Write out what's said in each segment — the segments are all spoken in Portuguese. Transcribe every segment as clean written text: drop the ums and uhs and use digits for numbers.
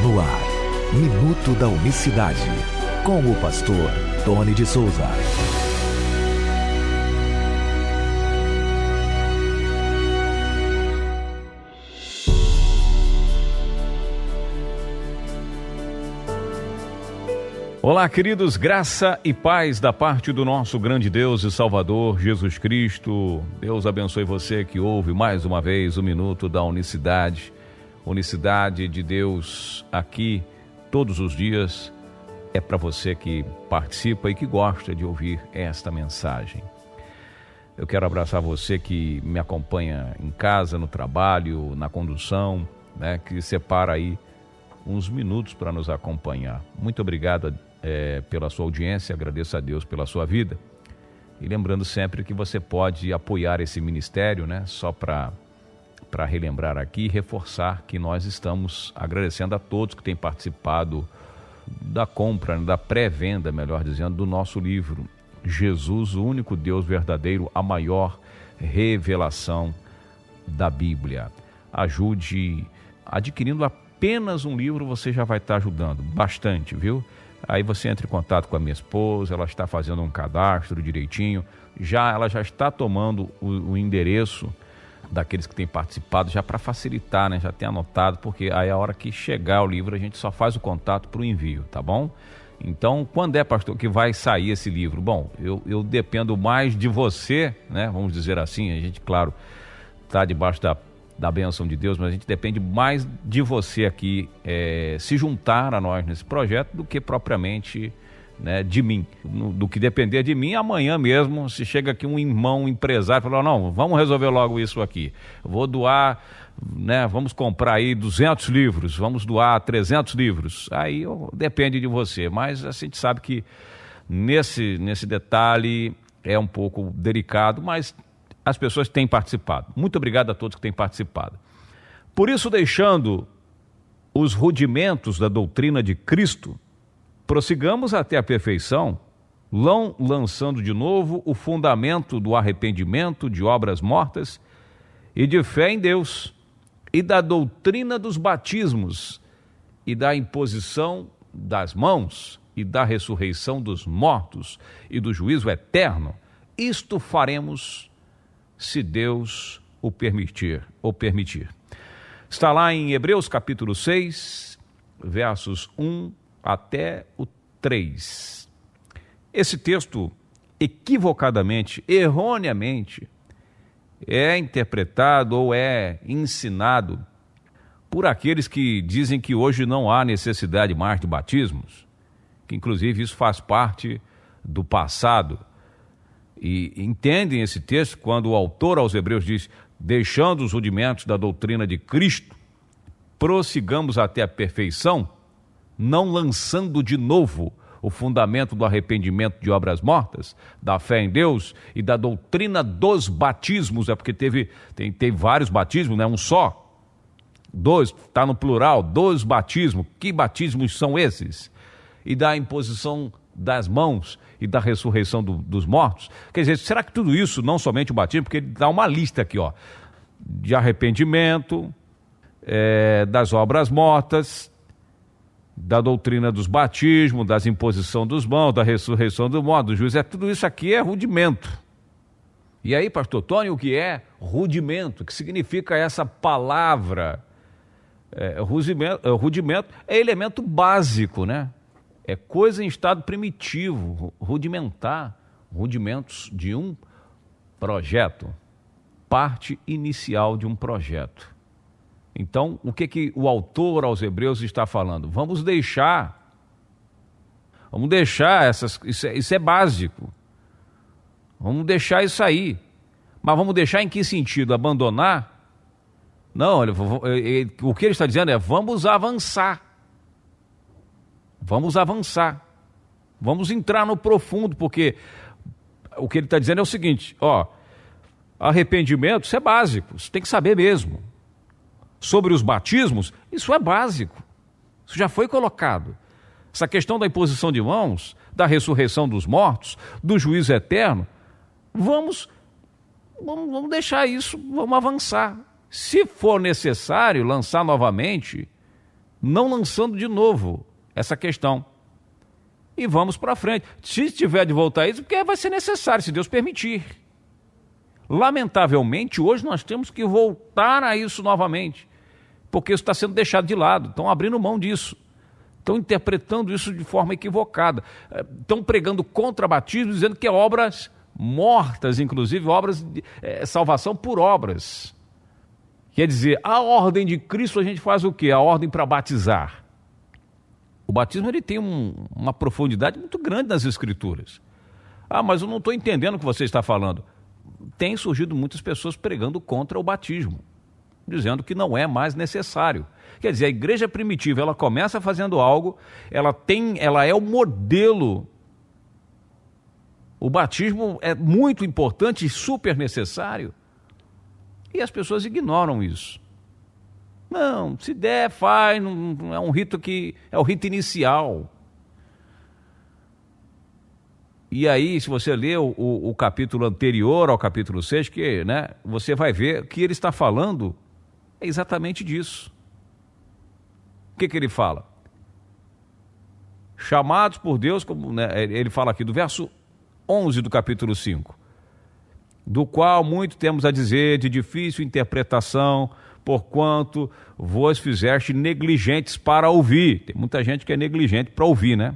No ar, Minuto da Unicidade, com o pastor Tony de Souza. Olá, queridos, graça e paz da parte do nosso grande Deus e Salvador, Jesus Cristo. Deus abençoe você que ouve mais uma vez o Minuto da Unicidade. Unicidade de Deus aqui todos os dias é para você que participa e que gosta de ouvir esta mensagem. Eu quero abraçar você que me acompanha em casa, no trabalho, na condução, que separa aí uns minutos para nos acompanhar. Muito obrigado pela sua audiência, agradeço a Deus pela sua vida. E lembrando sempre que você pode apoiar esse ministério, só para relembrar aqui e reforçar que nós estamos agradecendo a todos que têm participado da compra, da pré-venda, melhor dizendo, do nosso livro, Jesus, o único Deus verdadeiro, a maior revelação da Bíblia. Ajude adquirindo apenas um livro, você já vai estar ajudando bastante, viu? Aí você entra em contato com a minha esposa, ela está fazendo um cadastro direitinho, ela já está tomando o endereço daqueles que têm participado, já para facilitar, já tem anotado, porque aí a hora que chegar o livro a gente só faz o contato para o envio, tá bom? Então, quando é, pastor, que vai sair esse livro? Bom, eu dependo mais de você, vamos dizer assim, a gente, claro, está debaixo da bênção de Deus, mas a gente depende mais de você aqui se juntar a nós nesse projeto do que propriamente de mim. Do que depender de mim, amanhã mesmo, se chega aqui um irmão empresário e fala, não, vamos resolver logo isso aqui. Eu vou doar, vamos comprar aí 200 livros, vamos doar 300 livros. Aí depende de você, mas a gente sabe que nesse detalhe é um pouco delicado, mas as pessoas têm participado. Muito obrigado a todos que têm participado. Por isso, deixando os rudimentos da doutrina de Cristo, prossigamos até a perfeição, lançando de novo o fundamento do arrependimento de obras mortas e de fé em Deus, e da doutrina dos batismos, e da imposição das mãos, e da ressurreição dos mortos, e do juízo eterno. Isto faremos se Deus o permitir. Está lá em Hebreus capítulo 6, versos 1 até o 3. Esse texto, equivocadamente, erroneamente, é interpretado ou é ensinado por aqueles que dizem que hoje não há necessidade mais de batismos, que inclusive isso faz parte do passado. E entendem esse texto quando o autor aos Hebreus diz, deixando os rudimentos da doutrina de Cristo, prossigamos até a perfeição, não lançando de novo o fundamento do arrependimento de obras mortas, da fé em Deus e da doutrina dos batismos, porque teve vários batismos, não é um só, dois, está no plural, dos batismos. Que batismos são esses? E da imposição das mãos e da ressurreição dos mortos. Quer dizer, será que tudo isso, não somente o batismo, porque ele dá uma lista aqui, de arrependimento, das obras mortas, da doutrina dos batismos, das imposição dos mãos, da ressurreição do morto, do juízo, tudo isso aqui é rudimento. E aí, pastor Tony, o que é rudimento? O que significa essa palavra? Rudimento é elemento básico, É coisa em estado primitivo, rudimentar, rudimentos de um projeto, parte inicial de um projeto. Então, o que o autor aos Hebreus está falando? Vamos deixar isso é básico, vamos deixar isso aí, mas vamos deixar em que sentido? Abandonar? Não, olha, o que ele está dizendo é, vamos avançar, vamos entrar no profundo, porque o que ele está dizendo é o seguinte, arrependimento, isso é básico, isso tem que saber mesmo. Sobre os batismos, isso é básico, isso já foi colocado. Essa questão da imposição de mãos, da ressurreição dos mortos, do juízo eterno, vamos deixar isso, vamos avançar. Se for necessário lançar novamente, não lançando de novo essa questão. E vamos para frente. Se tiver de voltar a isso, porque vai ser necessário, se Deus permitir. Lamentavelmente, hoje nós temos que voltar a isso novamente, porque isso está sendo deixado de lado, estão abrindo mão disso, estão interpretando isso de forma equivocada, estão pregando contra batismo, dizendo que é obras mortas, inclusive obras de salvação por obras. Quer dizer, a ordem de Cristo a gente faz o quê? A ordem para batizar. O batismo ele tem uma profundidade muito grande nas Escrituras. Ah, mas eu não estou entendendo o que você está falando. Tem surgido muitas pessoas pregando contra o batismo, dizendo que não é mais necessário. Quer dizer, a igreja primitiva, ela começa fazendo algo, ela é o modelo. O batismo é muito importante e super necessário. E as pessoas ignoram isso. Não, se der, faz, não é um rito que é o rito inicial. E aí, se você ler o capítulo anterior ao capítulo 6, você vai ver que ele está falando exatamente disso. O que ele fala? Chamados por Deus, como ele fala aqui do verso 11 do capítulo 5, do qual muito temos a dizer de difícil interpretação, porquanto vos fizeste negligentes para ouvir. Tem muita gente que é negligente para ouvir, né?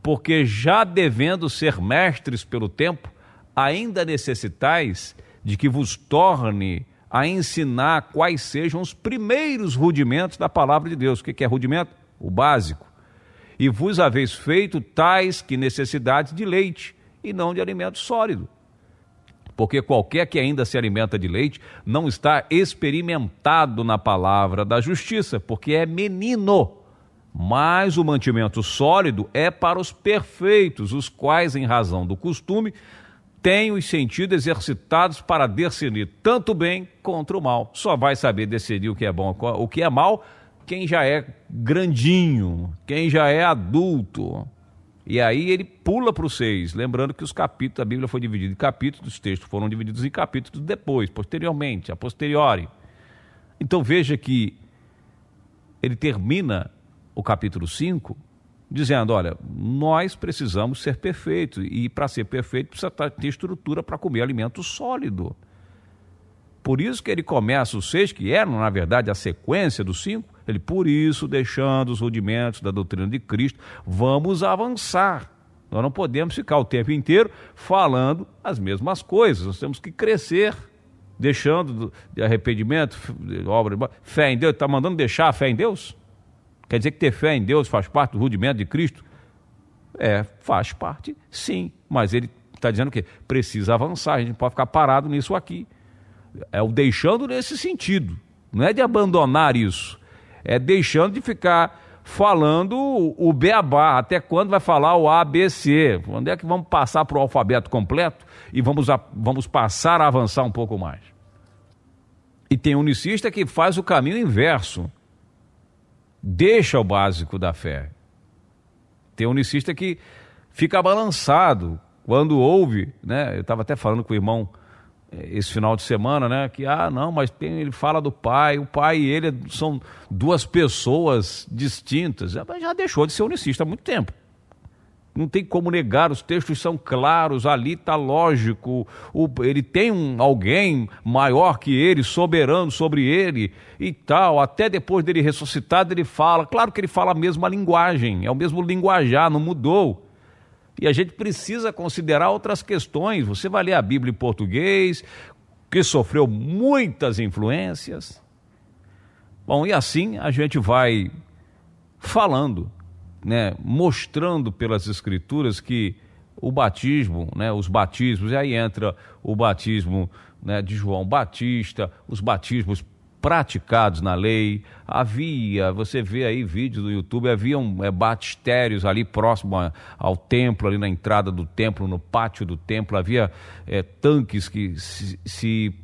Porque já devendo ser mestres pelo tempo, ainda necessitais de que vos torne a ensinar quais sejam os primeiros rudimentos da palavra de Deus. O que é rudimento? O básico. E vos haveis feito tais que necessidades de leite, e não de alimento sólido. Porque qualquer que ainda se alimenta de leite não está experimentado na palavra da justiça, porque é menino. Mas o mantimento sólido é para os perfeitos, os quais, em razão do costume, têm os sentidos exercitados para discernir tanto o bem contra o mal. Só vai saber discernir o que é bom, o que é mal, quem já é grandinho, quem já é adulto. E aí ele pula para o 6, lembrando que os capítulos, a Bíblia foi dividida em capítulos, os textos foram divididos em capítulos depois, posteriormente, a posteriori. Então veja que ele termina o capítulo 5 dizendo, olha, nós precisamos ser perfeitos, e para ser perfeito precisa ter estrutura para comer alimento sólido. Por isso que ele começa o 6, que era, na verdade, a sequência do 5, ele, por isso, deixando os rudimentos da doutrina de Cristo, vamos avançar. Nós não podemos ficar o tempo inteiro falando as mesmas coisas, nós temos que crescer, deixando de arrependimento, obra, fé em Deus. Está mandando deixar a fé em Deus? Quer dizer que ter fé em Deus faz parte do rudimento de Cristo? Faz parte, sim, mas ele está dizendo que precisa avançar, a gente não pode ficar parado nisso aqui. É o deixando nesse sentido, não é de abandonar isso, é deixando de ficar falando o beabá, até quando vai falar o ABC, quando é que vamos passar para o alfabeto completo e vamos passar a avançar um pouco mais. E tem unicista que faz o caminho inverso, deixa o básico da fé. Tem unicista que fica balançado quando ouve, né? Eu estava até falando com o irmão esse final de semana, né? Que, não, mas ele fala do pai, o pai e ele são duas pessoas distintas. Já deixou de ser unicista há muito tempo. Não tem como negar, os textos são claros, ali está lógico, ele tem alguém maior que ele, soberano sobre ele e tal, até depois dele ressuscitado ele fala, claro que ele fala a mesma linguagem, é o mesmo linguajar, não mudou. E a gente precisa considerar outras questões. Você vai ler a Bíblia em português, que sofreu muitas influências. Bom, e assim a gente vai falando, né, mostrando pelas Escrituras que o batismo, né, os batismos, e aí entra o batismo, né, de João Batista, os batismos praticados na lei. Você vê aí vídeos do YouTube, haviam batistérios ali próximo ao templo, ali na entrada do templo, no pátio do templo, havia tanques que se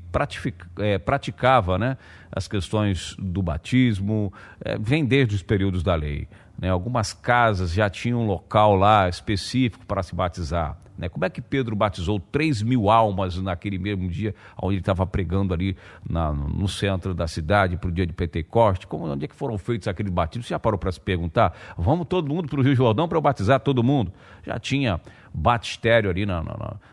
praticava, né, as questões do batismo, vem desde os períodos da lei, né? Algumas casas já tinham um local lá específico para se batizar, né? Como é que Pedro batizou 3.000 almas naquele mesmo dia, onde ele estava pregando ali no centro da cidade para o dia de Pentecoste? Onde é que foram feitos aqueles batismos? Você já parou para se perguntar? Vamos todo mundo para o Rio Jordão para eu batizar todo mundo? Já tinha batistério ali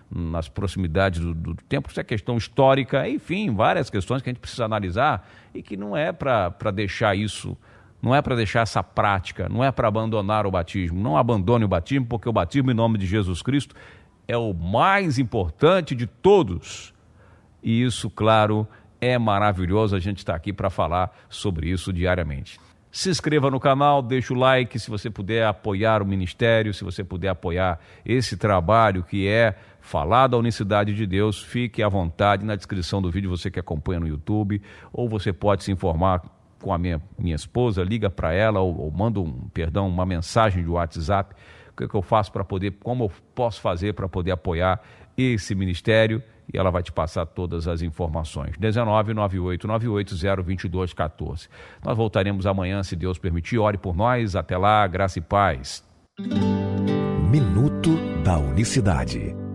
nas proximidades do templo. Isso é questão histórica, enfim, várias questões que a gente precisa analisar e que não é para deixar isso, não é para deixar essa prática, não é para abandonar o batismo. Não abandone o batismo, porque o batismo em nome de Jesus Cristo é o mais importante de todos. E isso, claro, é maravilhoso. A gente está aqui para falar sobre isso diariamente. Se inscreva no canal, deixa o like, se você puder apoiar o ministério, se você puder apoiar esse trabalho que é falar da unicidade de Deus, fique à vontade. Na descrição do vídeo, você que acompanha no YouTube, ou você pode se informar com a minha esposa, liga para ela ou manda uma mensagem de WhatsApp. O que eu faço para poder, como eu posso fazer para poder apoiar esse ministério? E ela vai te passar todas as informações. 1998-98-022-14. Nós voltaremos amanhã, se Deus permitir. Ore por nós. Até lá, graça e paz. Minuto da Unicidade.